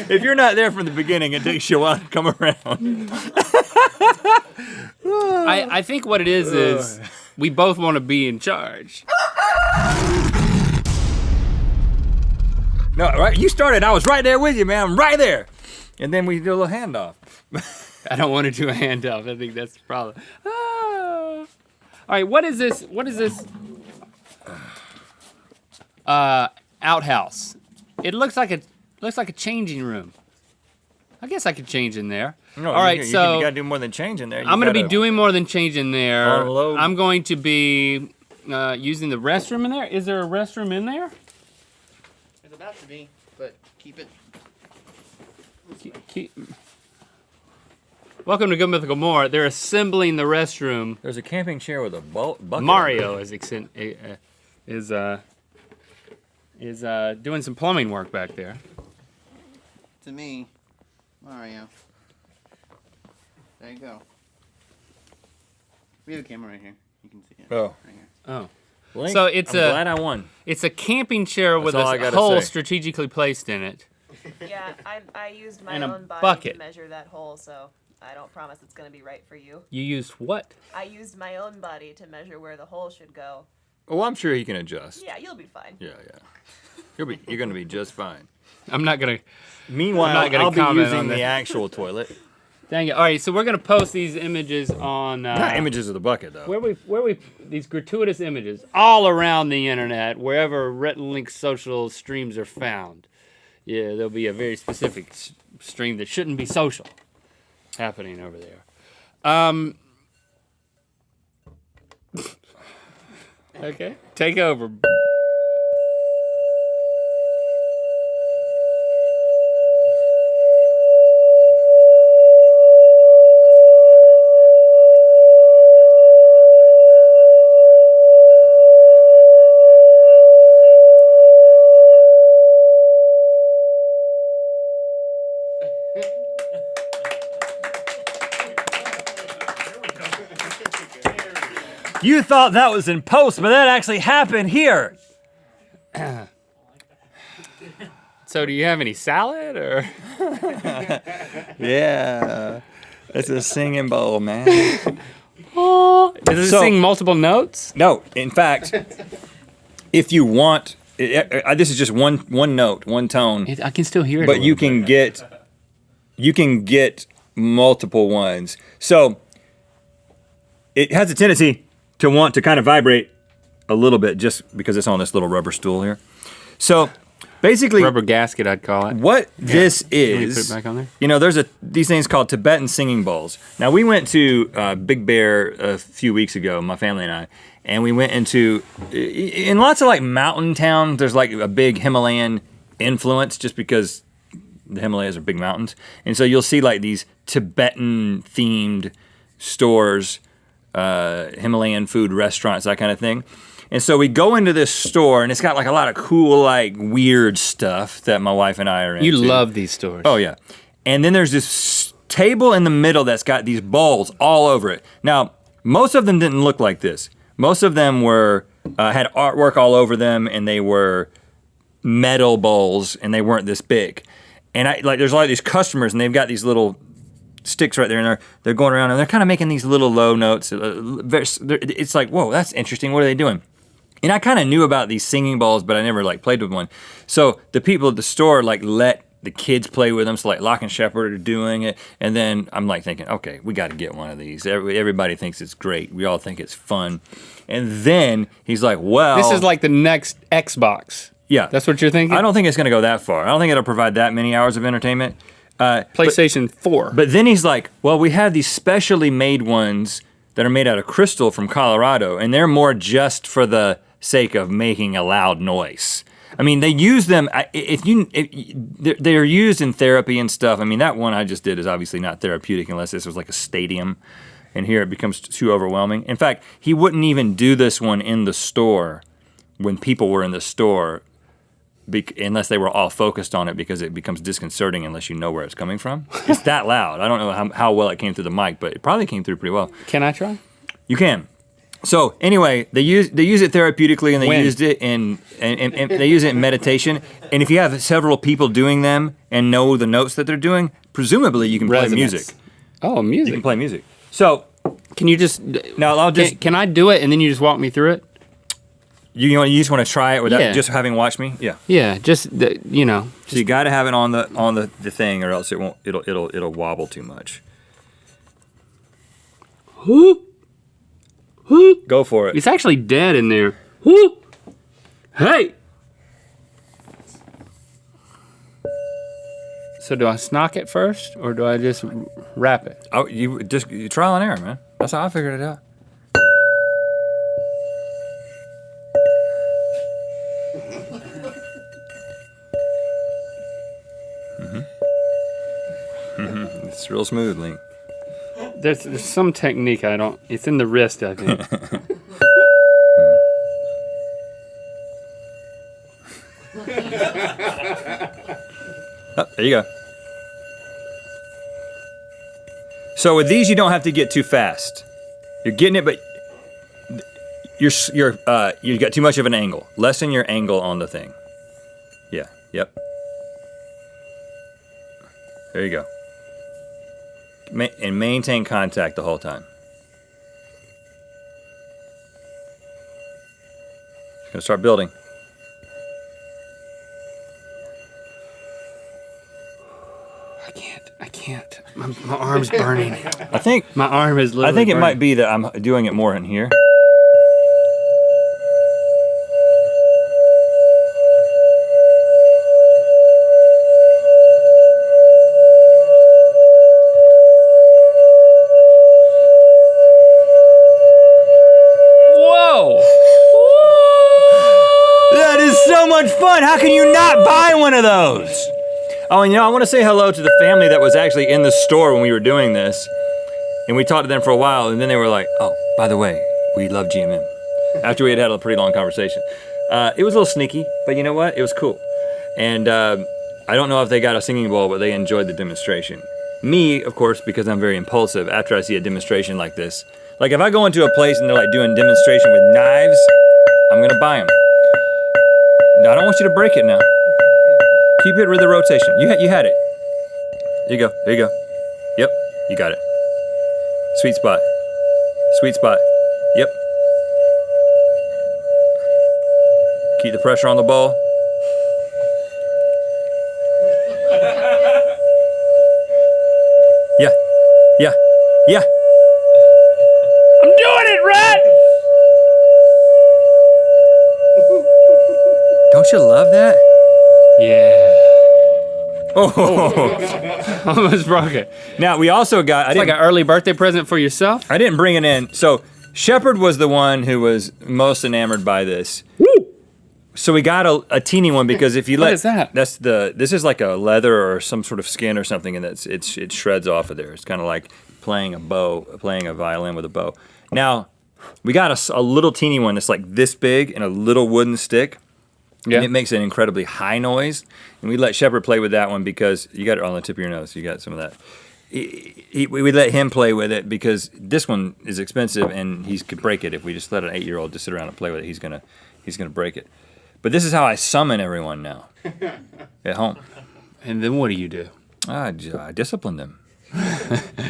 If you're not there from the beginning, it takes you a while to come around. I think what it is we both want to be in charge. No, right? You started. I was right there with you, man. I'm right there. And then we do a little handoff. I don't want to do a handoff. I think that's the problem. All right, what is this? What is this? Outhouse. It looks like a changing room. I guess I could change in there. No, all right, you so gotta do more than change in there. I'm gonna be doing more than change in there. Unload. I'm going to be using the restroom in there. Is there a restroom in there? There's about to be, but keep it. Welcome to Good Mythical More. They're assembling the restroom. There's a camping chair with a bucket. Mario is doing some plumbing work back there. To me, Mario. There you go. We have a camera right here. You can see it. Oh. Right here. Oh. Link, So it's I'm glad I won. It's a camping chair with all I a gotta hole say. strategically placed in it. Yeah, I used my And a own body bucket. to measure that hole, so I don't promise it's going to be right for you. You used what? I used my own body to measure where the hole should go. Oh, I'm sure he can adjust. Yeah, you'll be fine. Yeah. You're gonna be just fine. I'm not gonna. Meanwhile, I'm not gonna I'll be comment using on the that. actual toilet. Dang it! All right, so we're gonna post these images on. Not images of the bucket though. Where we these gratuitous images all around the internet, wherever Rhett and Link's social streams are found. Yeah, there'll be a very specific stream that shouldn't be social happening over there. Okay, take over. You thought that was in post, but that actually happened here. So, do you have any salad or? Yeah. It's a singing bowl, man. Does it sing multiple notes? No, in fact, if you want, this is just one note, one tone. I can still hear it. But you can get multiple ones. So it has a tendency to want to kind of vibrate a little bit just because it's on this little rubber stool here. So basically, Rubber gasket, I'd call it. what this Can we is, put it back on there? you know, there's these things called Tibetan singing bowls. Now we went to Big Bear a few weeks ago, my family and I, and we went in lots of like mountain towns. There's like a big Himalayan influence just because the Himalayas are big mountains, and so you'll see like these Tibetan themed stores, Himalayan food restaurants, that kind of thing. And so we go into this store, and it's got like a lot of cool, like weird stuff that my wife and I are into. You love these stores. Oh yeah. And then there's this table in the middle that's got these bowls all over it. Now, most of them didn't look like this. Most of them had artwork all over them, and they were metal bowls, and they weren't this big. And there's a lot of these customers, and they've got these little sticks right there, and they're going around, and they're kind of making these little low notes. It's like, whoa, that's interesting. What are they doing? And I kind of knew about these singing bowls, but I never like played with one. So the people at the store like let the kids play with them. So like Locke and Shepherd are doing it, and then I'm like thinking, okay, we got to get one of these. Everybody thinks it's great. We all think it's fun. And then he's like, well, This is like the next Xbox. yeah, That's what you're thinking? I don't think it's going to go that far. I don't think it'll provide that many hours of entertainment. PlayStation 4. But then he's like, well, we have these specially made ones that are made out of crystal from Colorado, and they're more just for the sake of making a loud noise. I mean, they use them, they're used in therapy and stuff. I mean, that one I just did is obviously not therapeutic unless this was like a stadium, and here it becomes too overwhelming. In fact, he wouldn't even do this one in the store when people were in the store unless they were all focused on it, because it becomes disconcerting unless you know where it's coming from. It's that loud. I don't know how well it came through the mic, but it probably came through pretty well. Can I try? You can. So anyway, they use it therapeutically, and they Wynne. used it in and they use it in meditation. And if you have several people doing them and know the notes that they're doing, presumably you can play Resonance. music. Oh, You music. can play music. So Can you just now I'll just can I do it and then you just walk me through it? you just want to try it without Yeah. just having watched me. Yeah. Yeah, just So you got to have it on the thing, or else it'll wobble too much. Go for it. It's actually dead in there. Whoo! Hey! So do I snock it first, or do I just wrap it? Oh, you trial and error, man. That's how I figured it out. It's real smooth, Link. There's some technique I don't. It's in the wrist, I think. Oh, there you go. So with these, you don't have to get too fast. You're getting it, but you got too much of an angle. Lessen your angle on the thing. Yeah. Yep. There you go. And maintain contact the whole time. It's gonna start building. I can't. My arm's burning. I think My arm is literally I think it burning. might be that I'm doing it more in here. Whoa! That is so much fun. How can you not buy one of those? Oh, and I want to say hello to the family that was actually in the store when we were doing this. And we talked to them for a while, and then they were like, oh, by the way, we love GMM. After we had had a pretty long conversation. It was a little sneaky, but you know what? It was cool. And I don't know if they got a singing bowl, but they enjoyed the demonstration. Me, of course, because I'm very impulsive, after I see a demonstration like this, like if I go into a place and they're like doing demonstration with knives, I'm gonna buy them. No, I don't want you to break it now. Keep it with the rotation. You had it. There you go. There you go. Yep. You got it. Sweet spot. Sweet spot. Yep. Keep the pressure on the ball. Yeah. Yeah. Yeah. I'm doing it, Rhett! Don't you love that? Yeah. Oh. Almost broke it. Now we also got. It's like an early birthday present for yourself. I didn't bring it in. So Shepard was the one who was most enamored by this. Woo! So we got a teeny one because if you What let is that? This is like a leather or some sort of skin or something, and it shreds off of there. It's kind of like playing a violin with a bow. Now we got a little teeny one that's like this big and a little wooden stick. Yeah. And it makes an incredibly high noise. And we let Shepard play with that one because you got it on the tip of your nose. You got some of that. We let him play with it because this one is expensive and he could break it. If we just let an 8-year-old just sit around and play with it, he's gonna break it. But this is how I summon everyone now at home. And then what do you do? I discipline them.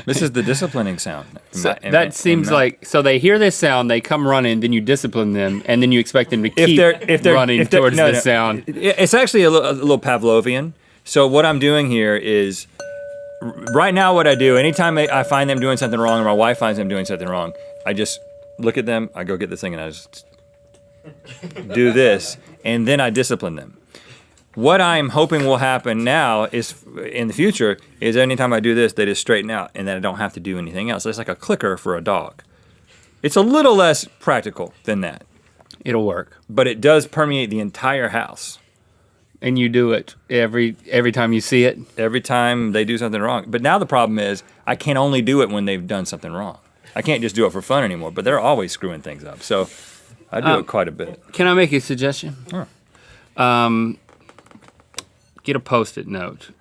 This is the disciplining sound. That seems like, so they hear this sound, they come running, then you discipline them, and then you expect them to keep running towards the sound. It's actually a little Pavlovian. So what I'm doing here is, right now what I do, anytime I find them doing something wrong or my wife finds them doing something wrong, I just look at them, I go get this thing and I just do this, and then I discipline them. What I'm hoping will happen now is, in the future, is anytime I do this, they just straighten out, and then I don't have to do anything else. It's like a clicker for a dog. It's a little less practical than that, It'll work. but it does permeate the entire house. And you do it every time you see it. Every time they do something wrong. But now the problem is, I can only do it when they've done something wrong. I can't just do it for fun anymore, but they're always screwing things up. So I do it quite a bit. Can I make a suggestion? Sure. Get a Post-it note,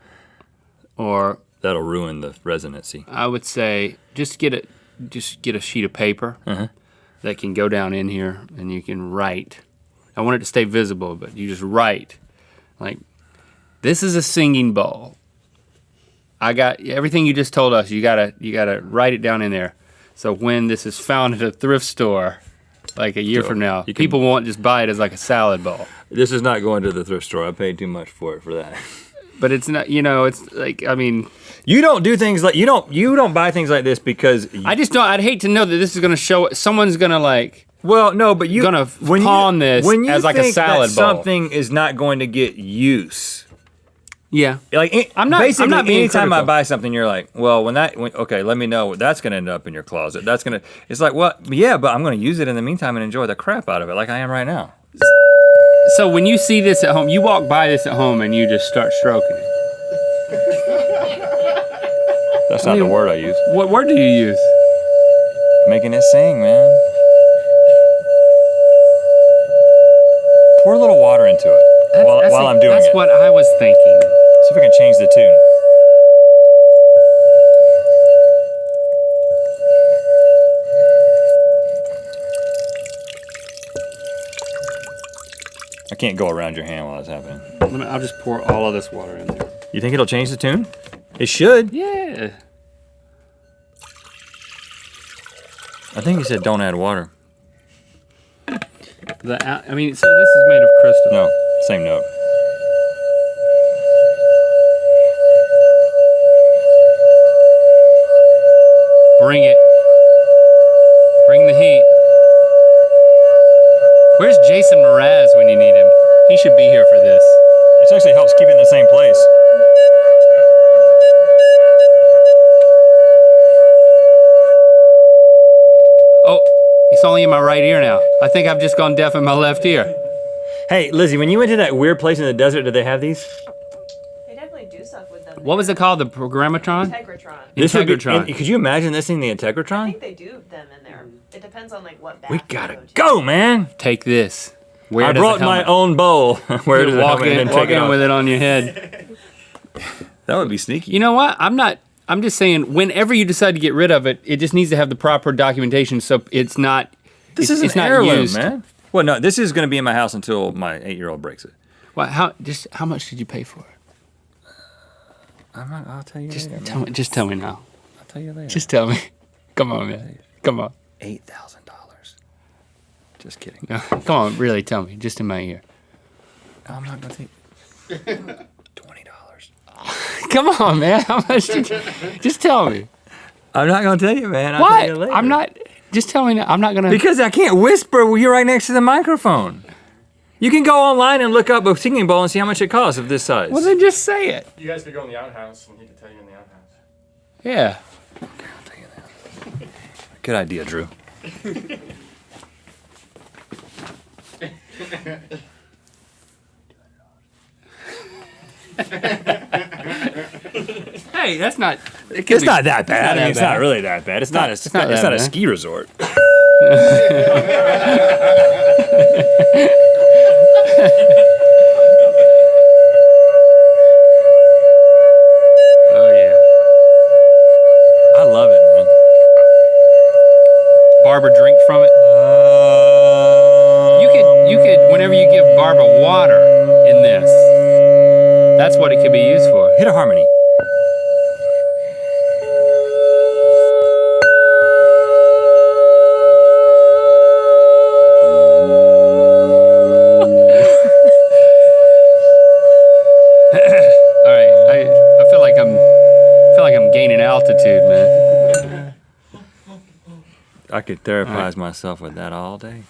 or That'll ruin the resonancy. I would say just get a sheet of paper, that can go down in here and you can write. I want it to stay visible, but you just write. Like, this is a singing bowl. I got everything you just told us. You gotta write it down in there. So when this is found at a thrift store, like a year from now, people won't just buy it as like a salad bowl. This is not going to the thrift store. I paid too much for it for that. But it's not, it's like, I mean, you don't do things like you don't buy things like this because I just don't. I'd hate to know that this is gonna show. Someone's gonna like. Well, no, but you're gonna pawn this as like a salad bowl. Something is not going to get use. Yeah, like I'm not. Basically, I'm not being anytime critical. I buy something, you're like, well, okay, let me know what that's gonna end up in your closet. It's like, well, yeah, but I'm gonna use it in the meantime and enjoy the crap out of it, like I am right now. So when you see this at home, you walk by this at home and you just start stroking it. That's not the word I use. What word do you use? Making it sing, man. Pour a little water into it while I'm doing it. That's what I was thinking. See if I can change the tune. I can't go around your hand while that's happening. I'll just pour all of this water in there. You think it'll change the tune? It should. Yeah. I think you said don't add water. So this is made of crystal. No, same note. Bring it. Bring the heat. Where's Jason Mraz when you need him? He should be here for this. It actually helps keep it in the same place. Oh, it's only in my right ear now. I think I've just gone deaf in my left ear. Hey, Lizzie, when you went to that weird place in the desert, did they have these? They definitely do stuff with them. What was it called? The Programmatron? Integratron. This would be, Integratron. could you imagine this in the I Integratron? think they do them in there. It depends on like what bath We you gotta to. go, man. Take this. Where I does brought the my helmet- own bowl. Where does the walk helmet in, and then walk take it in off? with it on your head. That would be sneaky. You know what? I'm just saying, whenever you decide to get rid of it, it just needs to have the proper documentation so it's not. This is it's an not heirloom, used. man. Well, no, this is going to be in my house until my 8-year-old breaks it. Well, how much did you pay for it? I'll tell you later. Just tell me now. I'll tell you later. Just tell me. Come on, man. Come on. $8,000. Just kidding. No, come on, really tell me. Just in my ear. I'm not going to take $20. Come on, man. How much did you? Just tell me. I'm not going to tell you, man. I'll tell you What? later. I'm not. Just tell me now. I'm not gonna. Because I can't whisper when you're right next to the microphone. You can go online and look up a singing bowl and see how much it costs of this size. Well, then just say it. You guys could go in the outhouse and he could tell you in the outhouse. Yeah. Okay, I'll tell you that. Good idea, Drew. Hey, that's not. It's not that bad. I mean, that it's bad. not really that bad. It's not a bad. ski resort. Oh yeah. I love it, man. Barbara drink from it. You could whenever you give Barbara water in this. That's what it could be used for. Hit a harmony. All right, I feel like I'm gaining altitude, man. I could therapize myself with that all day.